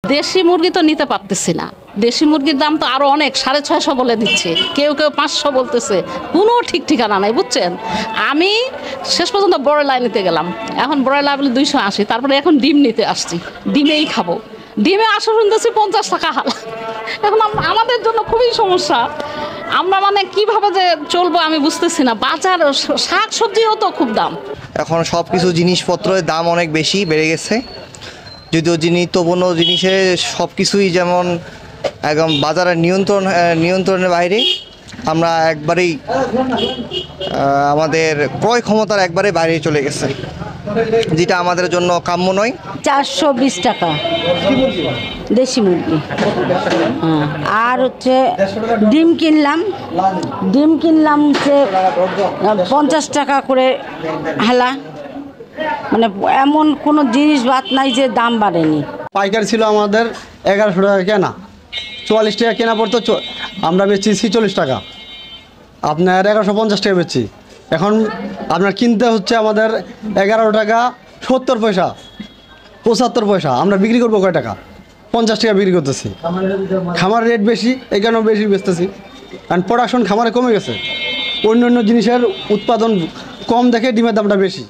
দেশি মুরগি তো নিতে পারতেছি না, দেশি মুরগির দাম তো আরো অনেক, 650 বলে দিচ্ছে, কেউ কেউ 500 বলতেছে, কোনো ঠিক ঠিকানা নাই বুঝছেন। আমি শেষ পর্যন্ত ব্রয়লার নিতে গেলাম, এখন ব্রয়লার বলে 280, তারপরে এখন ডিম নিতে আসছি, ডিমেই খাবো, ডিমে আসা শুনতেছি 50 টাকা হাল। এখন আমাদের জন্য খুবই সমস্যা, আমরা মানে কিভাবে যে চলবো আমি বুঝতেছি না। বাজার শাক সবজিও তো খুব দাম, এখন সব কিছু জিনিসপত্রের দাম অনেক বেশি বেড়ে গেছে, যদিও নিত্যপণ্য জিনিসের সব কিছুই যেমন একদম বাজারের নিয়ন্ত্রণের বাইরে। আমরা একবারেই আমাদের ক্রয় ক্ষমতার একবারে বাইরে চলে গেছে, যেটা আমাদের জন্য কাম্য নয়। 420 টাকা দেশি মুরগি। আর হচ্ছে ডিম কিনলাম হচ্ছে 50 টাকা করে হালা। মানে এমন কোনো জিনিস বাদ নাই যে দাম বাড়েনি। পাইকারি ছিল আমাদের 1100 টাকা কেনা, 44 টাকা কেনা পড়তো, আমরা বেচছি 46 টাকা, আপনার 1150 টাকা বেচছি। এখন আপনার কিনতে হচ্ছে আমাদের 11 টাকা 70 পয়সা, 75 পয়সা। আমরা বিক্রি করবো কয় টাকা? 50 টাকা বিক্রি করতেছি। খামার রেট বেশি, এই কারণে বেশি বেচতেছি, কারণ প্রোডাকশন খামারে কমে গেছে। অন্য জিনিসের উৎপাদন কম দেখে ডিমের দামটা বেশি।